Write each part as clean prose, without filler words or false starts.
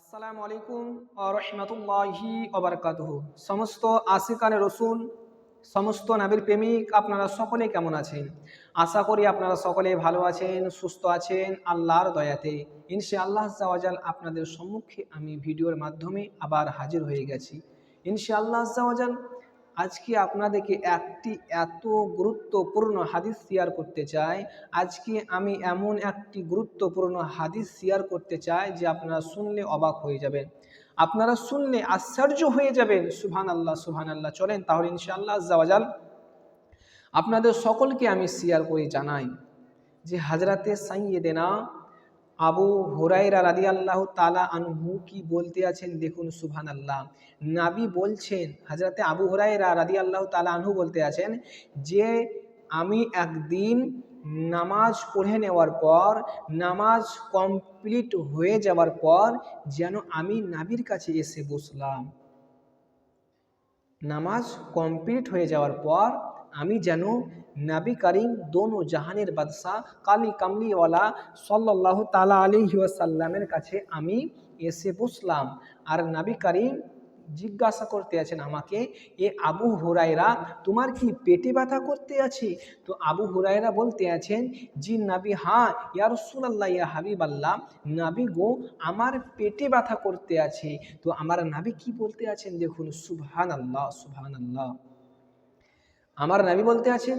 আসসালামু আলাইকুম রহমতুল্লাহি ওবারাকাতুহু। সমস্ত আশিকানে রসুল, সমস্ত নবীর প্রেমিক, আপনারা সকলে কেমন আছেন? আশা করি আপনারা সকলে ভালো আছেন, সুস্থ আছেন আল্লাহর দয়াতে। ইনশাআল্লাহ আজ্জা ওয়া জাল আপনাদের সম্মুখে আমি ভিডিওর মাধ্যমে আবার হাজির হয়ে গেছি। ইনশাআল্লাহ আজ্জা ওয়া জাল আজকে আপনাদেরকে একটি এত গুরুত্বপূর্ণ হাদিস শেয়ার করতে চাই। আজকে আমি এমন একটি গুরুত্বপূর্ণ হাদিস শেয়ার করতে চাই যে আপনারা শুনলে অবাক হয়ে যাবেন, আপনারা শুনলে আশ্চর্য হয়ে যাবেন। সুবহানাল্লাহ, সুবহানাল্লাহ। চলেন তাহলে ইনশাআল্লাহ আজ্জা ওয়া জাল আপনাদের সকলকে আমি শেয়ার করে জানাই যে হযরতে সাইয়্যিদিনা আবু হুরায়রা রাদিয়াল্লাহু তাআলা আনহু কি বলতে আছেন দেখুন। সুবহানাল্লাহ। নবী বলছেন, হযরতে আবু হুরায়রা রাদিয়াল্লাহু তাআলা আনহু বলতে আছেন যে আমি একদিন নামাজ পড়ে নেওয়ার পর, নামাজ কমপ্লিট হয়ে যাওয়ার পর যেন আমি নবীর কাছে এসে বসলাম। নামাজ কমপ্লিট হয়ে যাওয়ার পর আমি যেন নবী করিম দোনো জাহানের বাদশাহ কালি কামলিওয়ালা সাল্লাল্লাহু তাআলা আলাইহি ওয়াসাল্লামের কাছে আমি এসে বসলাম। আর নবী করিম জিজ্ঞাসা করতে আছেন আমাকে, এ আবু হুরায়রা, তোমার কি পেটে ব্যথা করতে আছে? তো আবু হুরায়রা বলতে আছেন, জি নবী, হ্যাঁ ইয়া রাসূলুল্লাহ, ইয়া হাবিবাল্লাহ, নবী গো, আমার পেটে ব্যথা করতে আছে। তো আমার নবী কি বলতে আছেন দেখুন। সুবহানাল্লাহ, সুবহানাল্লাহ। আমার নবী বলতে আছেন,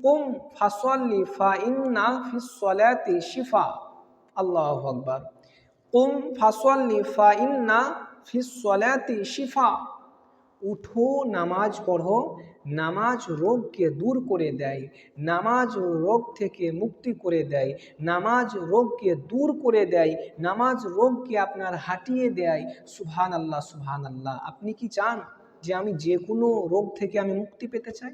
কুম ফাসাল্লি ফা ইন্না ফিস সলাতি শিফা। আল্লাহু আকবার। কুম ফাসাল্লি ফা ইন্না ফিস সলাতি শিফা। উঠো, নামাজ পড়ো, নামাজ রোগকে দূর করে দেয়, নামাজ রোগ থেকে মুক্তি করে দেয়, নামাজ রোগকে দূর করে দেয়, নামাজ রোগকে আপনার হাটিয়ে দেয়। সুবহানাল্লাহ, সুবহানাল্লাহ। আপনি কি চান যে আমি যে কোনো রোগ থেকে আমি মুক্তি পেতে চাই?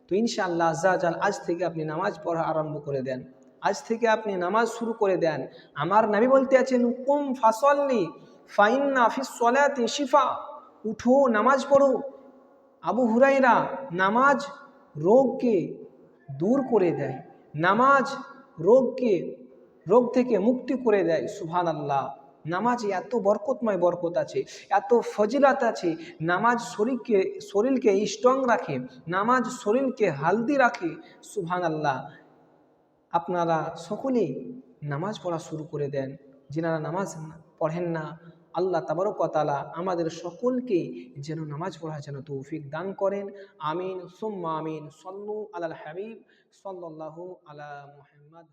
তো ইনশাআল্লাহ আজ্জা জাল আজ থেকে আপনি নামাজ পড়া আরম্ভ করে দেন, আজ থেকে আপনি নামাজ শুরু করে দেন। আমার নবী বলতে আছেন, কুম ফাসাল্লি ফাইন্না ফিস সলাতি শিফা। উঠো, নামাজ পড়ো। আবু হুরায়রা, নামাজ রোগকে দূর করে দেয়, নামাজ রোগ থেকে মুক্তি করে দেয়। সুবহানাল্লাহ। নামাজে এত বরকতময় বরকত আছে, এত ফজিলত আছে। নামাজ শরীরকে স্ট্রং রাখে, নামাজ শরীরকে হেলদি রাখে। সুবহানাল্লাহ। আপনারা সকলেই নামাজ পড়া শুরু করে দেন। যিনারা নামাজ পড়েন না, আল্লাহ তাবারক ওয়া তাআলা আমাদের সকলকে যেন নামাজ পড়ার যেন তৌফিক দান করেন। আমিন সুম্মা আমিন। সল্লু আলাল হাবিব সাল্লাল্লাহু আলা মুহাম্মদ।